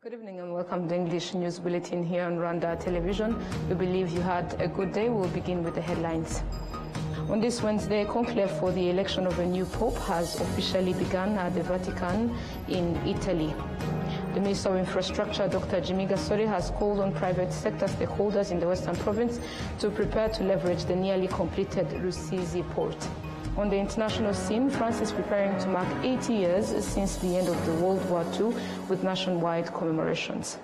Good evening and welcome to the English News Bulletin here on Rwanda Television. We believe you had a good day. We'll begin with the headlines. On this Wednesday, conclave for the election of a new pope has officially begun at the Vatican in Italy. The Minister of Infrastructure, Dr. Jimmy Gasore, has called on private sector stakeholders in the Western Province to prepare to leverage the nearly completed Rusizi port. On the international scene, France is preparing to mark 80 years since the end of the World War II with nationwide commemorations.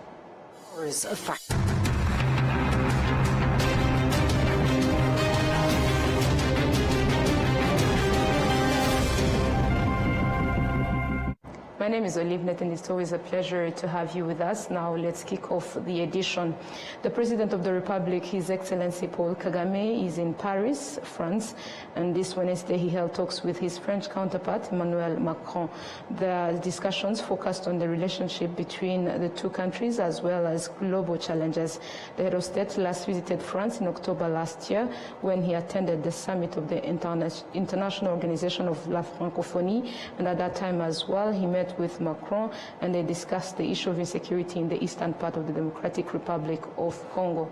My name is Olivnet, and it's always a pleasure to have you with us. Now let's kick off the edition. The President of the Republic, His Excellency Paul Kagame, is in Paris, France, and this Wednesday he held talks with his French counterpart, Emmanuel Macron. The discussions focused on the relationship between the two countries as well as global challenges. The head of state last visited France in October last year when he attended the summit of the International Organization of La Francophonie, and at that time as well he met with Macron and they discussed the issue of insecurity in the eastern part of the Democratic Republic of Congo.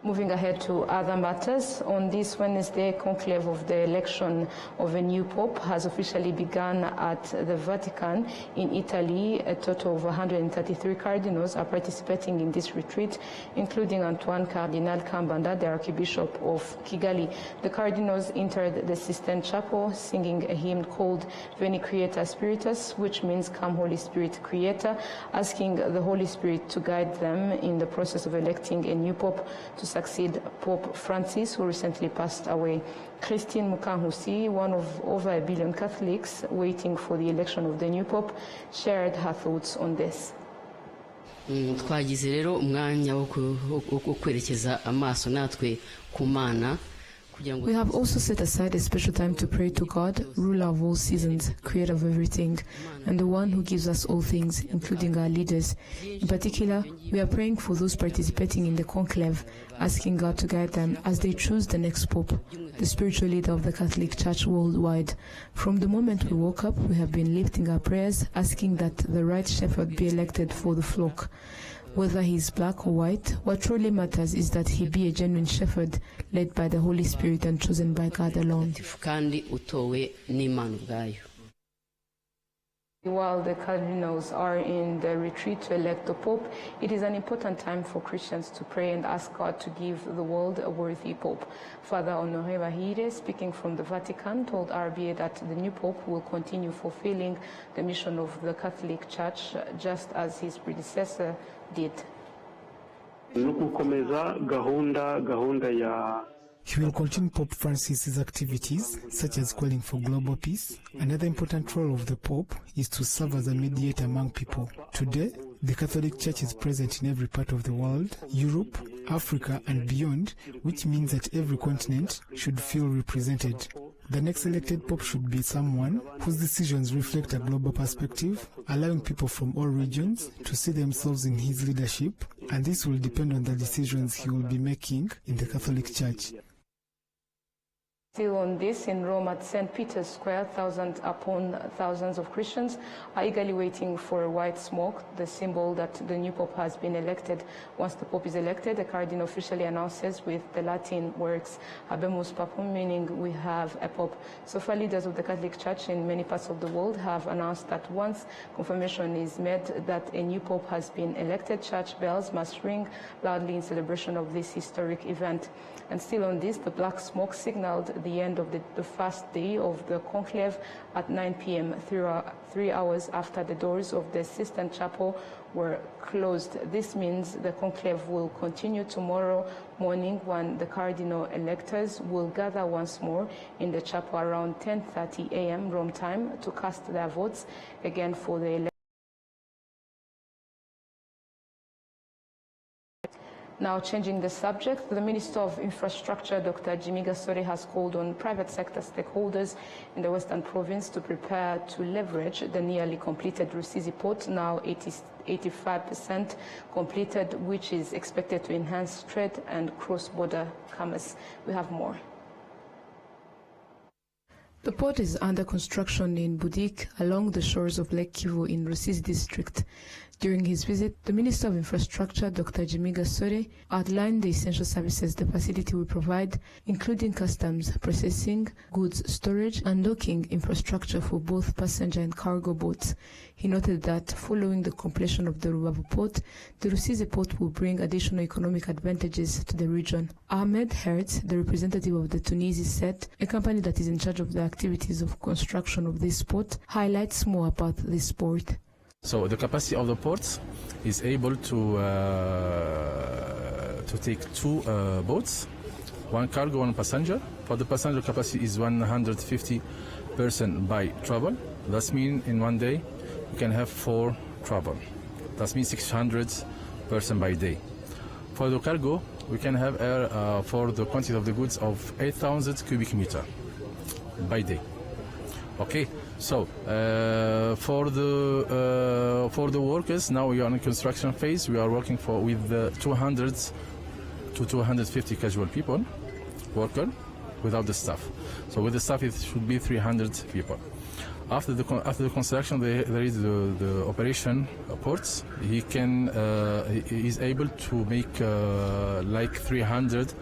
Moving ahead to other matters, on this Wednesday, conclave of the election of a new pope has officially begun at the Vatican in Italy. A total of 133 cardinals are participating in this retreat, including Antoine Cardinal Kambanda, the Archbishop of Kigali. The cardinals entered the Sistine Chapel singing a hymn called Veni Creator Spiritus, which means Come Holy Spirit Creator, asking the Holy Spirit to guide them in the process of electing a new pope to succeed Pope Francis, who recently passed away. Christine Mukangusi, one of over 1 billion Catholics waiting for the election of the new pope, shared her thoughts on this. Twagize rero umwanya wo kwerekeza amaso natwe ku Mana. We have also set aside a special time to pray to God, ruler of all seasons, creator of everything, and the one who gives us all things, including our leaders. In particular, we are praying for those participating in the conclave, asking God to guide them as they choose the next pope, the spiritual leader of the Catholic Church worldwide. From the moment we woke up, we have been lifting our prayers, asking that the right shepherd be elected for the flock. Whether he is black or white, what truly matters is that he be a genuine shepherd, led by the Holy Spirit and chosen by God alone. While the cardinals are in the retreat to elect the Pope, it is an important time for Christians to pray and ask God to give the world a worthy Pope. Father Honoré Bahire, speaking from the Vatican, told RBA that the new Pope will continue fulfilling the mission of the Catholic Church just as his predecessor did. He will continue Pope Francis's activities, such as calling for global peace. Another important role of the Pope is to serve as a mediator among people. Today, the Catholic Church is present in every part of the world, Europe, Africa, and beyond, which means that every continent should feel represented. The next elected Pope should be someone whose decisions reflect a global perspective, allowing people from all regions to see themselves in his leadership, and this will depend on the decisions he will be making in the Catholic Church. Still on this, in Rome at St. Peter's Square, thousands upon thousands of Christians are eagerly waiting for a white smoke, the symbol that the new Pope has been elected. Once the Pope is elected, the Cardinal officially announces with the Latin words, Habemus Papum, meaning we have a Pope. So far, leaders of the Catholic Church in many parts of the world have announced that once confirmation is made that a new Pope has been elected, church bells must ring loudly in celebration of this historic event. And still on this, the black smoke signaled the end of the first day of the conclave at 9 p.m., 3 hours after the doors of the Sistine Chapel were closed. This means the conclave will continue tomorrow morning when the cardinal electors will gather once more in the chapel around 10:30 a.m. Rome time to cast their votes again for the election. Now, changing the subject, the Minister of Infrastructure, Dr. Jimmy Gasore, has called on private sector stakeholders in the Western Province to prepare to leverage the nearly completed Rusizi port, now 85% completed, which is expected to enhance trade and cross-border commerce. We have more. The port is under construction in Budik along the shores of Lake Kivu in Rusizi district. During his visit, the Minister of Infrastructure, Dr. Jimmy Gasore, outlined the essential services the facility will provide, including customs, processing, goods storage, and docking infrastructure for both passenger and cargo boats. He noted that following the completion of the Rubavu port, the Rusizi port will bring additional economic advantages to the region. Ahmed Hertz, the representative of the Tunisi SET, a company that is in charge of the activities of construction of this port, highlights more about this port. So the capacity of the ports is able to take two boats, one cargo, one passenger. For the passenger capacity is 150 person by travel. That means in one day you can have 4 travel. That means 600 person by day. For the cargo, we can have for the quantity of the goods of 8,000 cubic meter by day. Okay, so for the workers, now we are in a construction phase. We are working with 200 to 250 casual people, worker, without the staff. So with the staff, it should be 300 people. After the construction, there is the operation ports. He is able to make like 300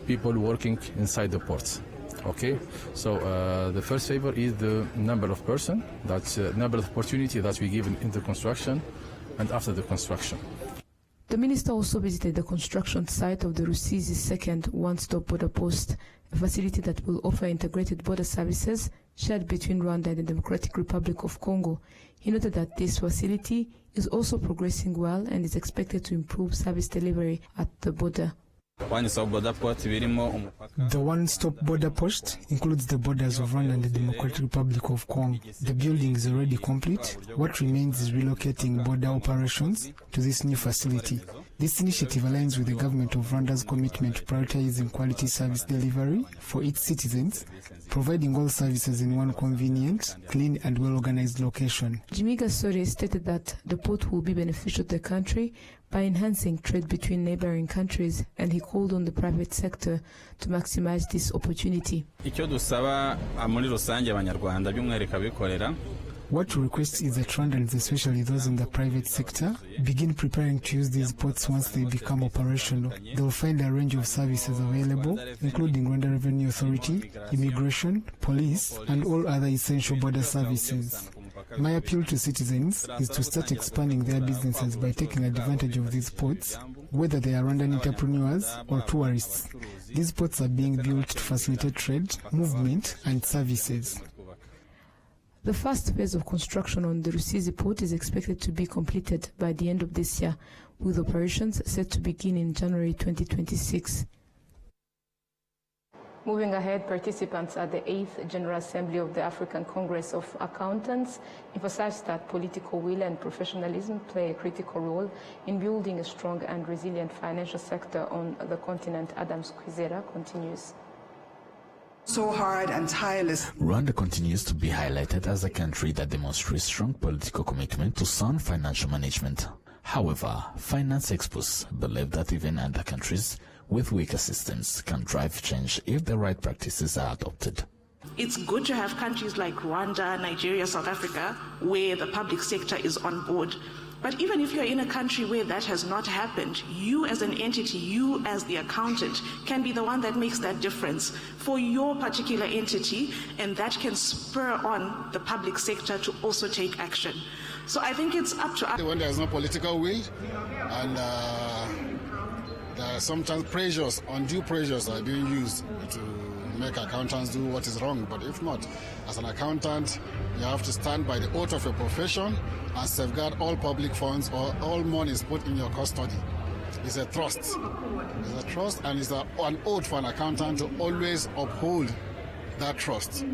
people working inside the ports. Okay, so the first favor is the number of person, that's number of opportunity that we give in the construction and after the construction. The minister also visited the construction site of the Rusizi second one-stop border post, a facility that will offer integrated border services shared between Rwanda and the Democratic Republic of Congo. He noted that this facility is also progressing well and is expected to improve service delivery at the border. The one-stop border post includes the borders of Rwanda and the Democratic Republic of Congo. The building is already complete. What remains is relocating border operations to this new facility. This initiative aligns with the government of Rwanda's commitment to prioritizing quality service delivery for its citizens, providing all services in one convenient, clean and well-organized location. Jimmy Gasore stated that the port will be beneficial to the country by enhancing trade between neighboring countries, and he called on the private sector to maximize this opportunity. What we request is that Rwandans, especially those in the private sector, begin preparing to use these ports once they become operational. They will find a range of services available, including Rwanda Revenue Authority, immigration, police, and all other essential border services. My appeal to citizens is to start expanding their businesses by taking advantage of these ports, whether they are Rwandan entrepreneurs or tourists. These ports are being built to facilitate trade, movement, and services. The first phase of construction on the Rusizi port is expected to be completed by the end of this year, with operations set to begin in January 2026. Moving ahead, participants at the 8th General Assembly of the African Congress of Accountants emphasized that political will and professionalism play a critical role in building a strong and resilient financial sector on the continent. Adams Kwizera continues. So hard and tireless. Rwanda continues to be highlighted as a country that demonstrates strong political commitment to sound financial management. However, finance experts believe that even other countries with weaker systems can drive change if the right practices are adopted. It's good to have countries like Rwanda, Nigeria, South Africa, where the public sector is on board. But even if you're in a country where that has not happened, you as an entity, you as the accountant, can be the one that makes that difference for your particular entity, and that can spur on the public sector to also take action. So I think it's up to us. When there is no political will, and there are sometimes pressures, undue pressures are being used to make accountants do what is wrong. But if not, as an accountant, you have to stand by the oath of your profession and safeguard all public funds or all money is put in your custody. It's a trust. It's a trust, and it's an oath for an accountant to always uphold that trust.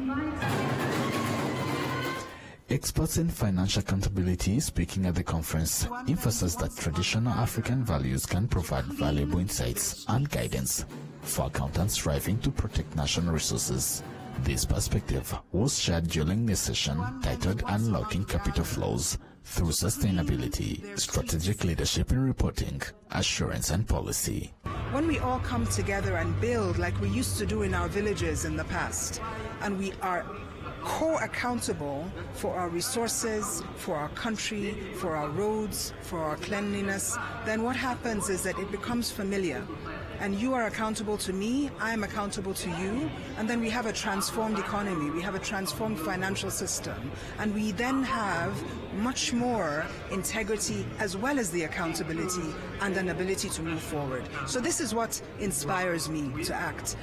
Experts in financial accountability speaking at the conference emphasized that traditional African values can provide valuable insights and guidance for accountants striving to protect national resources. This perspective was shared during a session titled Unlocking Capital Flows through Sustainability, Strategic Leadership in Reporting, Assurance and Policy. When we all come together and build like we used to do in our villages in the past, and we are co-accountable for our resources, for our country, for our roads, for our cleanliness, then what happens is that it becomes familiar. And you are accountable to me, I am accountable to you, and then we have a transformed economy, we have a transformed financial system, and we then have much more integrity as well as the accountability and an ability to move forward. So this is what inspires me to act.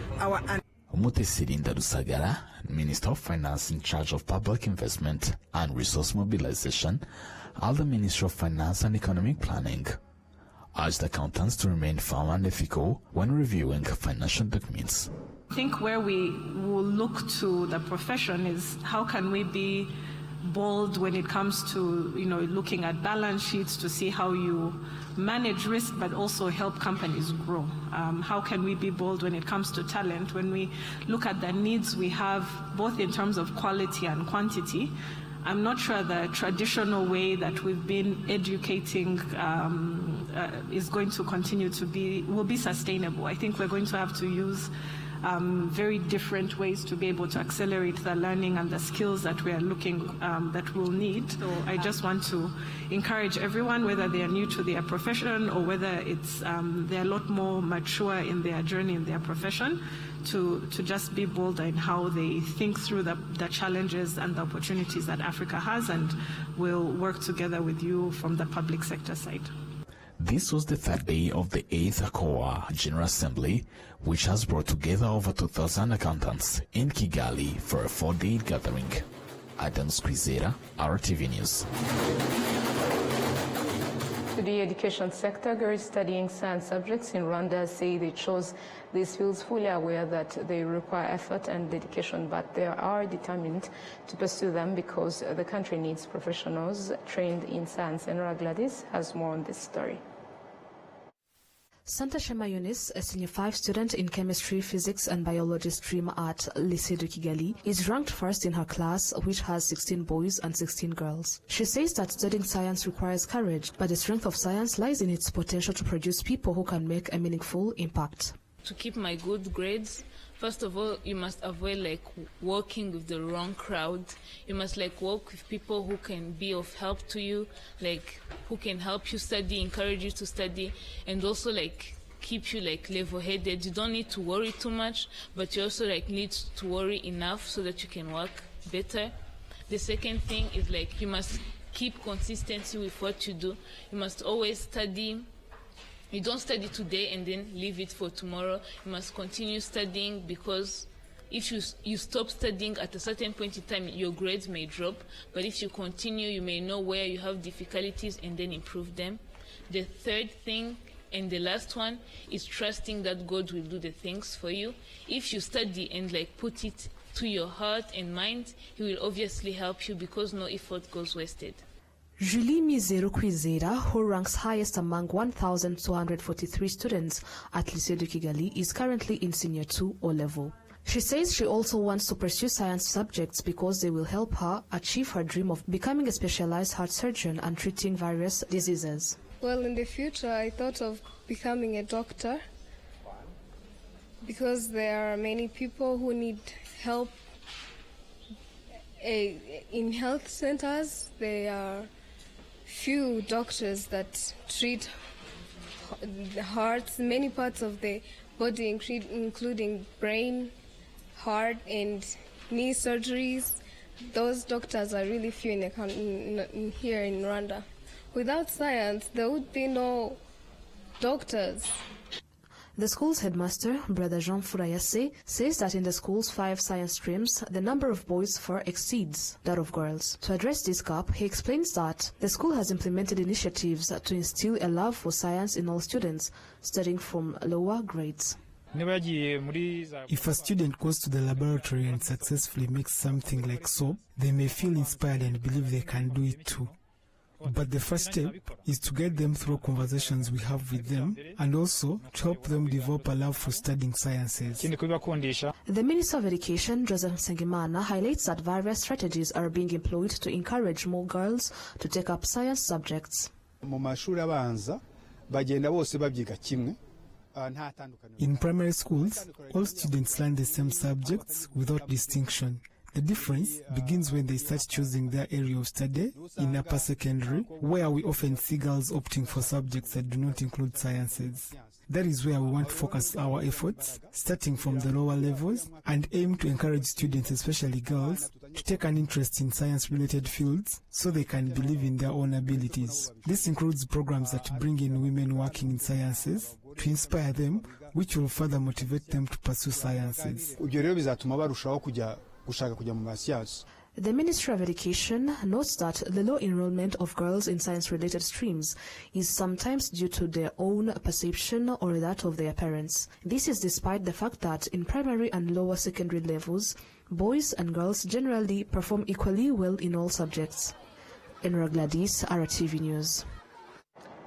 Mutesirinda Rusagara, Minister of Finance in charge of public investment and resource mobilization, at the Ministry of Finance and Economic Planning, urged accountants to remain firm and ethical when reviewing financial documents. I think where we will look to the profession is how can we be bold when it comes to looking at balance sheets to see how you manage risk but also help companies grow. How can we be bold when it comes to talent, when we look at the needs we have both in terms of quality and quantity. I'm not sure the traditional way that we've been educating is going to continue to will be sustainable. I think we're going to have to use very different ways to be able to accelerate the learning and the skills that we are looking that we'll need. So I just want to encourage everyone, whether they are new to their profession or whether it's they're a lot more mature in their journey in their profession, to just be bolder in how they think through the challenges and the opportunities that Africa has, and we'll work together with you from the public sector side. This was the third day of the 8th COA General Assembly, which has brought together over 2,000 accountants in Kigali for a 4-day gathering. Adams Kwizera, RwandaTV News. To the education sector, girls studying science subjects in Rwanda say they chose these fields fully aware that they require effort and dedication, but they are determined to pursue them because the country needs professionals trained in science. And Gladys has more on this story. Santa Shema Yunis, a senior 5 student in chemistry, physics and biology stream at Lycée de Kigali, is ranked first in her class, which has 16 boys and 16 girls. She says that studying science requires courage, but the strength of science lies in its potential to produce people who can make a meaningful impact. To keep my good grades, first of all, you must avoid working with the wrong crowd. You must work with people who can be of help to you, who can help you study, encourage you to study, and also keep you level-headed. You don't need to worry too much, but you also need to worry enough so that you can work better. The second thing is you must keep consistency with what you do. You must always study. You don't study today and then leave it for tomorrow. You must continue studying, because if you stop studying at a certain point in time, your grades may drop. But if you continue, you may know where you have difficulties and then improve them. The third thing and the last one is trusting that God will do the things for you. If you study and put it to your heart and mind, He will obviously help you, because no effort goes wasted. Julie Mizero Kwizera, who ranks highest among 1,243 students at Lycée de Kigali, is currently in Senior 2 O level. She says she also wants to pursue science subjects because they will help her achieve her dream of becoming a specialized heart surgeon and treating various diseases. Well, in the future, I thought of becoming a doctor because there are many people who need help in health centers. There are few doctors that treat the hearts, many parts of the body, including brain, heart, and knee surgeries. Those doctors are really few here in Rwanda. Without science, there would be no doctors. The school's headmaster, Brother Jean Furayase, says that in the school's 5 science streams, the number of boys far exceeds that of girls. To address this gap, he explains that the school has implemented initiatives to instill a love for science in all students, starting from lower grades. If a student goes to the laboratory and successfully makes something like soap, they may feel inspired and believe they can do it too. But the first step is to get them through conversations we have with them, and also to help them develop a love for studying sciences. The Minister of Education, Joseph Nsengimana, highlights that various strategies are being employed to encourage more girls to take up science subjects. In primary schools, all students learn the same subjects without distinction. The difference begins when they start choosing their area of study in upper secondary, where we often see girls opting for subjects that do not include sciences. That is where we want to focus our efforts, starting from the lower levels, and aim to encourage students, especially girls, to take an interest in science-related fields so they can believe in their own abilities. This includes programs that bring in women working in sciences to inspire them, which will further motivate them to pursue sciences. The Ministry of Education notes that the low enrollment of girls in science-related streams is sometimes due to their own perception or that of their parents. This is despite the fact that in primary and lower secondary levels, boys and girls generally perform equally well in all subjects. Enra Gladys, RwandaTV News.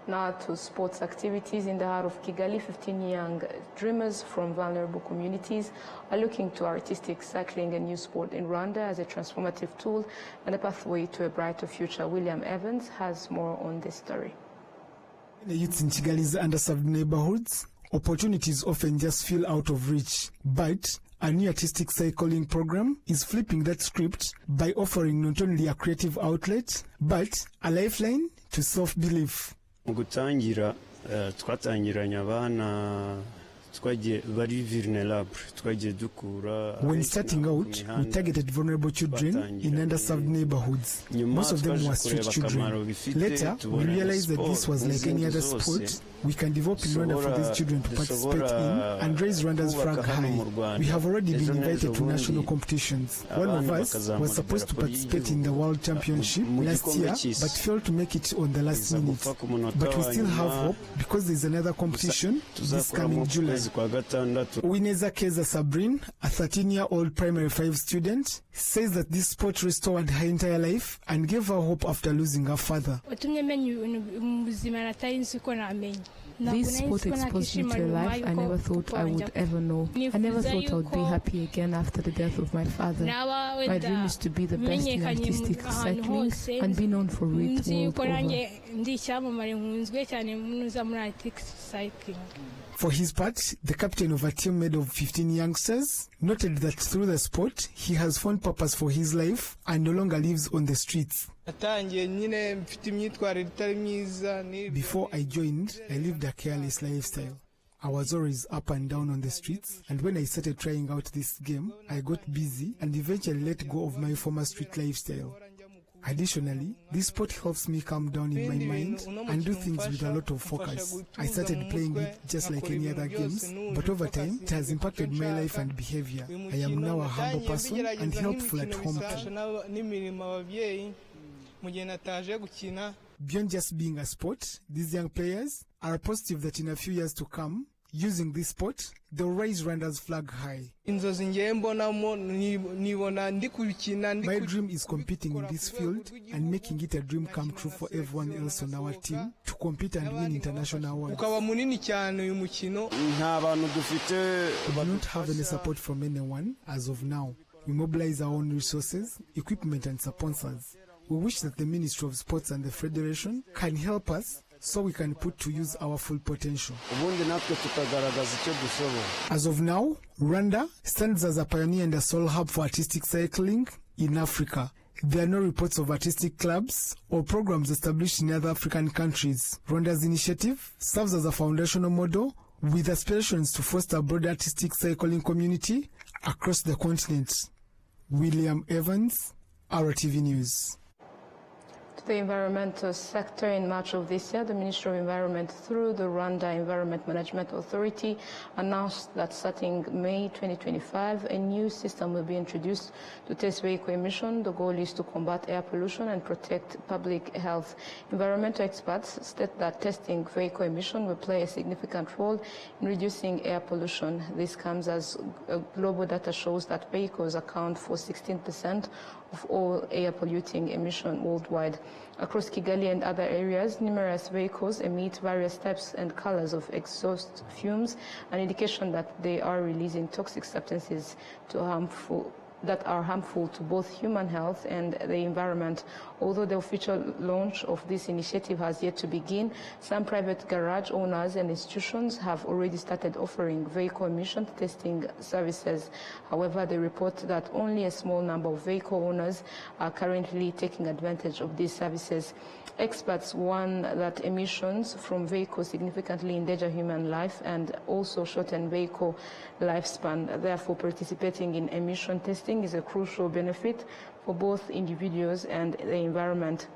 Now to sports activities. In the heart of Kigali, 15 young dreamers from vulnerable communities are looking to artistic cycling, a new sport in Rwanda, as a transformative tool and a pathway to a brighter future. William Evans has more on this story. The youths in Kigali's underserved neighborhoods, opportunities often just feel out of reach. But a new artistic cycling program is flipping that script by offering not only a creative outlet, but a lifeline to self-belief. Mu gutangira twatangiranye abana twagiye bari vulnerable twagiye dukura. When starting out, we targeted vulnerable children in underserved neighborhoods. Most of them were street children. Later, we realized that this was like any other sport we can develop in Rwanda for these children to participate in and raise Rwanda's flag high. We have already been invited to national competitions. One of us was supposed to participate in the World Championship last year, but failed to make it on the last minute. But we still have hope because there's another competition this coming July. Wineza Keza Sabrin, a 13-year-old primary 5 student, says that this sport restored her entire life and gave her hope after losing her father. This sport exposed me to a life I never thought I would ever know. I never thought I would be happy again after the death of my father. My dream is to be the best in artistic cycling and be known for it world over. For his part, the captain of a team made of 15 youngsters noted that through the sport, he has found purpose for his life and no longer lives on the streets. Before I joined, I lived a careless lifestyle. I was always up and down on the streets, and when I started trying out this game, I got busy and eventually let go of my former street lifestyle. Additionally, this sport helps me calm down in my mind and do things with a lot of focus. I started playing it just like any other games, but over time, it has impacted my life and behavior. I am now a humble person and helpful at home too. Beyond just being a sport, these young players are positive that in a few years to come, using this sport, they'll raise Rwanda's flag high. My dream is competing in this field and making it a dream come true for everyone else on our team to compete and win international awards. We do not have any support from anyone as of now. We mobilize our own resources, equipment and sponsors. We wish that the Ministry of Sports and the Federation can help us so we can put to use our full potential. As of now, Rwanda stands as a pioneer and a sole hub for artistic cycling in Africa. There are no reports of artistic clubs or programs established in other African countries. Rwanda's initiative serves as a foundational model with aspirations to foster a broad artistic cycling community across the continent. William Evans, RwandaTV News. The environmental sector. In March of this year, the Ministry of Environment, through the Rwanda Environment Management Authority, announced that starting May 2025, a new system will be introduced to test vehicle emission. The goal is to combat air pollution and protect public health. Environmental experts state that testing vehicle emission will play a significant role in reducing air pollution. This comes as global data shows that vehicles account for 16% of all air polluting emission worldwide. Across Kigali and other areas, numerous vehicles emit various types and colors of exhaust fumes, an indication that they are releasing toxic substances to harmful that are harmful to both human health and the environment. Although the official launch of this initiative has yet to begin, some private garage owners and institutions have already started offering vehicle emission testing services. However, they report that only a small number of vehicle owners are currently taking advantage of these services. Experts warn that emissions from vehicles significantly endanger human life and also shorten vehicle lifespan. Therefore, participating in emission testing is a crucial benefit for both individuals and the environment.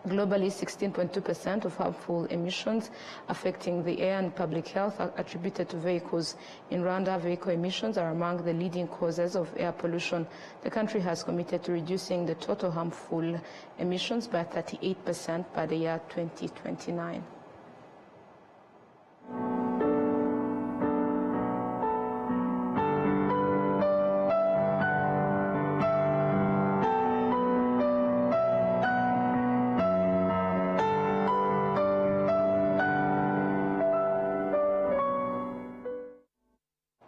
Globally, 16.2% of harmful emissions affecting the air and public health are attributed to vehicles. In Rwanda, vehicle emissions are among the leading causes of air pollution. The country has committed to reducing the total harmful emissions by 38% by the year 2029.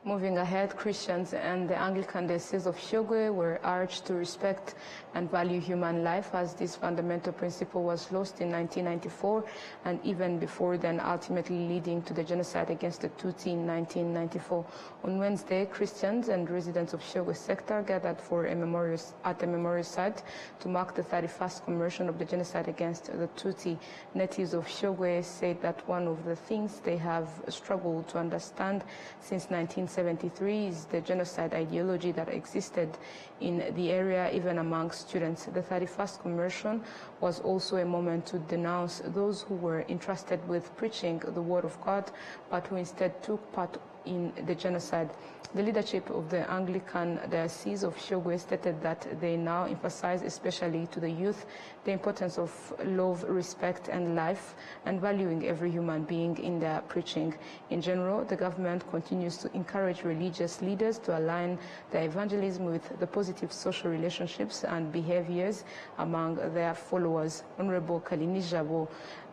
Moving ahead, Christians and the Anglican Diocese of Hyogwe were urged to respect and value human life, as this fundamental principle was lost in 1994 and even before then, ultimately leading to the genocide against the Tutsi in 1994. On Wednesday, Christians and residents of Hyogwe sector gathered for a at a memorial site to mark the 31st commemoration of the genocide against the Tutsi. Natives of Hyogwe said that one of the things they have struggled to understand since 1973 is the genocide ideology that existed in the area, even among students. The 31st commemoration was also a moment to denounce those who were entrusted with preaching the word of God, but who instead took part in the genocide. The leadership of the Anglican Diocese of Hyogwe stated that they now emphasize, especially to the youth, the importance of love, respect, and life, and valuing every human being in their preaching. In general, the government continues to encourage religious leaders to align their evangelism with the positive social relationships and behaviors among their followers. Honorable Kalinijabo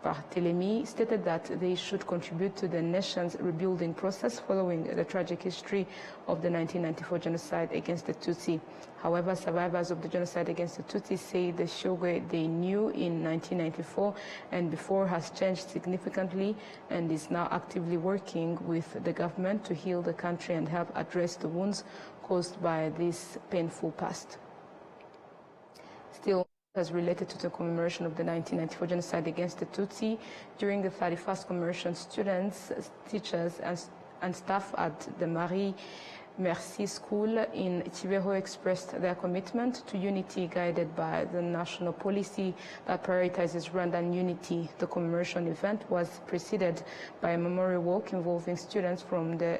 Barthelemy stated that they should contribute to the nation's rebuilding process following the tragic history of the 1994 genocide against the Tutsi. However, survivors of the genocide against the Tutsi say the Hyogwe they knew in 1994 and before has changed significantly and is now actively working with the government to heal the country and help address the wounds caused by this painful past. Still, as related to the commemoration of the 1994 genocide against the Tutsi, during the 31st commemoration, students, teachers, and staff at the Marie Merci School in Kibeho expressed their commitment to unity guided by the national policy that prioritizes Rwandan unity. The commemoration event was preceded by a memorial walk involving students from the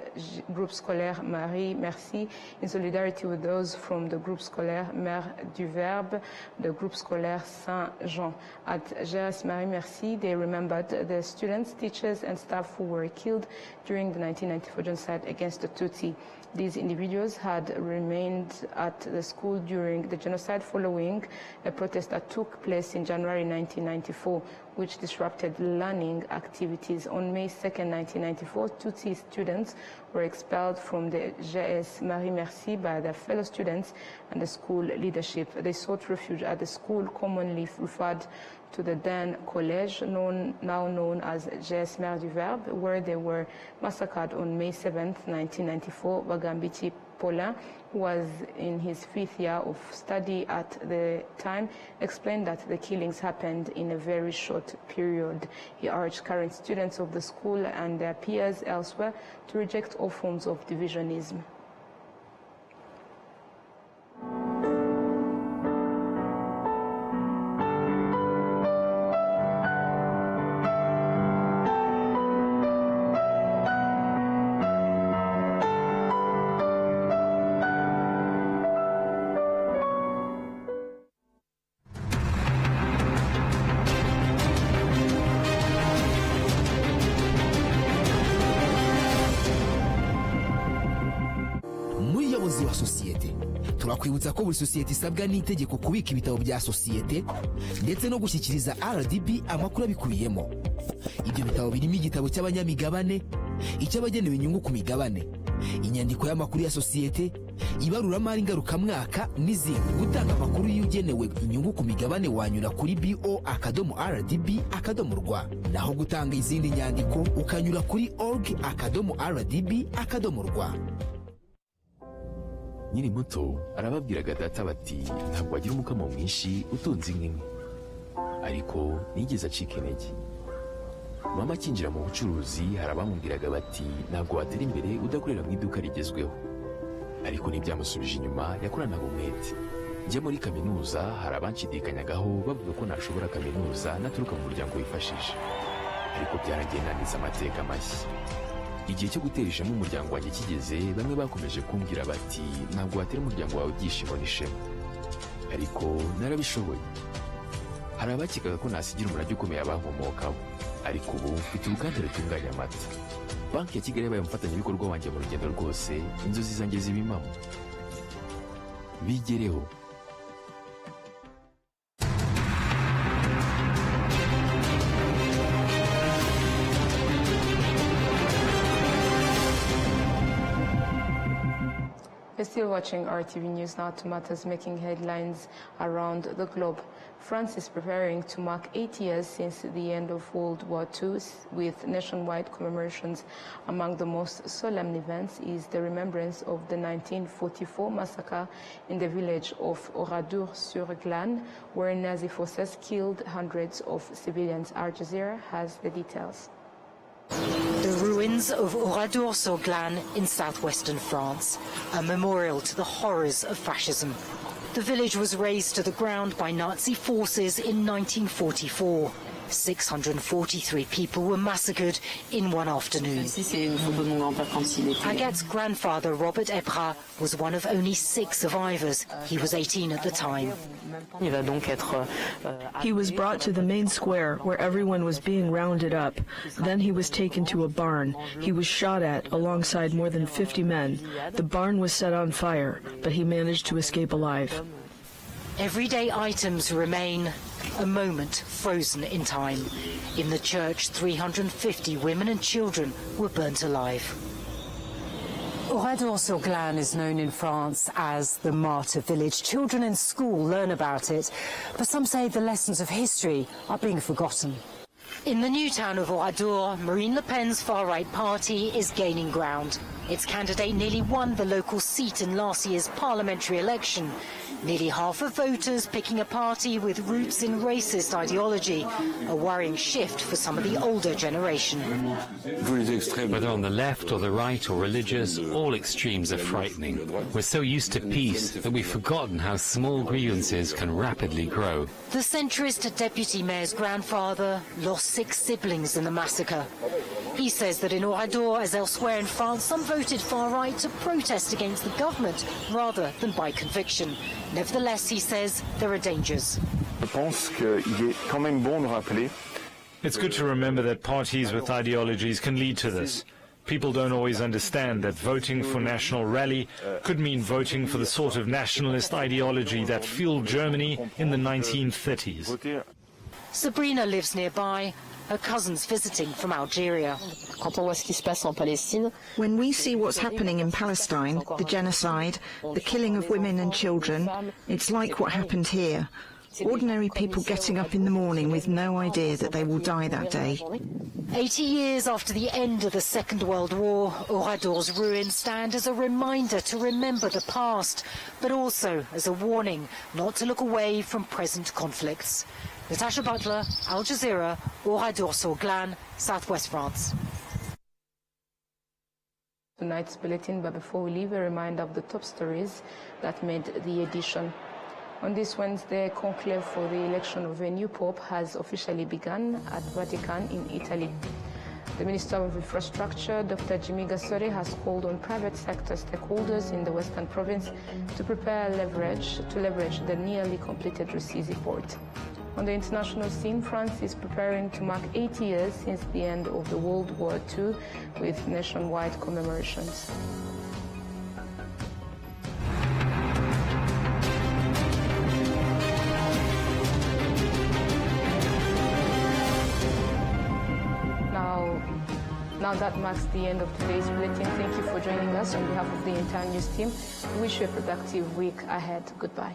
Groupe Scolaire Marie Merci in solidarity with those from the Groupe Scolaire Mère du Verbe, the Groupe Scolaire Saint-Jean. At GS Marie Merci, they remembered the students, teachers, and staff who were killed during the 1994 genocide against the Tutsi. These individuals had remained at the school during the genocide following a protest that took place in January 1994, which disrupted learning activities. On May 2, 1994, Tutsi students were expelled from the GS Marie Merci by their fellow students and the school leadership. They sought refuge at the school commonly referred to the then college, now known as GS Mère du Verbe, where they were massacred on May 7, 1994. Bagambiti Paulin, who was in his 5th year of study at the time, explained that the killings happened in a very short period. He urged current students of the school and their peers elsewhere to reject all forms of divisionism. wa sosiyete turakwibutsa ko buri sosiyete isabwa n'itegeko kubika ibitabo bya sosiyete ndetse no gushyikiriza RDB amakuru abikubiyemo. Ibyo bitabo birimo igitabo cy'abanyamigabane, icy'abagenewe inyungu ku migabane, inyandiko y'amakuru ya sosiyete, ibaruramari ngarukamwaka n'izindi. Gutanga amakuru y'ugenewe inyungu ku migabane wanyura kuri bo.rdb.rw, naho gutanga izindi nyandiko ukanyura kuri org.rdb.rw. Nyiri muto arababwiraga data bati ntabwo wagira umukamo mwinshi utunze inka imwe, ariko nigeze acika intege. Mama akinjira mu bucuruzi hari abamubwiraga bati ntabwo watera imbere udakorera mu iduka rigezweho, ariko ntibyamusubije inyuma, yakoranaga umwete. Njya muri kaminuza hari abanshidikanyagaho bavuga ko nashobora kaminuza naturuka mu muryango wifashije, ariko byarangiye nanditse amateka mashya. Igihe cyo gutera ishema umuryango wanjye kigeze, bamwe bakomeje kumbwira bati ntabwo watera umuryango wawe ibyishimo n'ishema, ariko narabishoboye. Hari abakekaga ko nasigira umurage ukomeye abankomokaho, ariko ubu mfite uruganda rutunganya amata. Banki ya Kigali yabaye umufatanyabikorwa wanjye mu rugendo rwose, inzozi zanjye ziba impamo. Bigereho. You're still watching RTV News now to matters making headlines around the globe. France is preparing to mark 8 years since the end of World War II with nationwide commemorations. Among the most solemn events is the remembrance of the 1944 massacre in the village of Oradour-sur-Glane, where Nazi forces killed hundreds of civilians. Al Jazeera has the details. The ruins of Oradour-sur-Glane in southwestern France, a memorial to the horrors of fascism. The village was razed to the ground by Nazi forces in 1944. 643 people were massacred in one afternoon. Agat's grandfather, Robert Ebra, was one of only 6 survivors. He was 18 at the time. He was brought to the main square where everyone was being rounded up. Then he was taken to a barn. He was shot at alongside more than 50 men. The barn was set on fire, but he managed to escape alive. Everyday items remain, a moment frozen in time. In the church, 350 women and children were burnt alive. Oradour-sur-Glane is known in France as the martyr village. Children in school learn about it, but some say the lessons of history are being forgotten. In the new town of Oradour, Marine Le Pen's far-right party is gaining ground. Its candidate nearly won the local seat in last year's parliamentary election. Nearly half of voters picking a party with roots in racist ideology, a worrying shift for some of the older generation. Whether on the left or the right or religious, all extremes are frightening. We're so used to peace that we've forgotten how small grievances can rapidly grow. The centrist deputy mayor's grandfather lost 6 siblings in the massacre. He says that in Oradour, as elsewhere in France, some voted far-right to protest against the government rather than by conviction. Nevertheless, he says there are dangers. It's good to remember that parties with ideologies can lead to this. People don't always understand that voting for National Rally could mean voting for the sort of nationalist ideology that fueled Germany in the 1930s. Sabrina lives nearby. Her cousin's visiting from Algeria. When we see what's happening in Palestine, the genocide, the killing of women and children, it's like what happened here. Ordinary people getting up in the morning with no idea that they will die that day. 80 years after the end of the Second World War, Oradour's ruins stand as a reminder to remember the past, but also as a warning not to look away from present conflicts. Natasha Butler, Al Jazeera, Oradour-sur-Glane, southwest France. Tonight's bulletin, but before we leave, a reminder of the top stories that made the edition. On this Wednesday, conclave for the election of a new pope has officially begun at Vatican in Italy. The Minister of Infrastructure, Dr. Jimmy Gasore, has called on private sector stakeholders in the Western Province to prepare to leverage the nearly completed Rusizi port. On the international scene, France is preparing to mark 80 years since the end of the World War II with nationwide commemorations. Now Now that marks the end of today's bulletin. Thank you for joining us on behalf of the entire news team. We wish you a productive week ahead. Goodbye.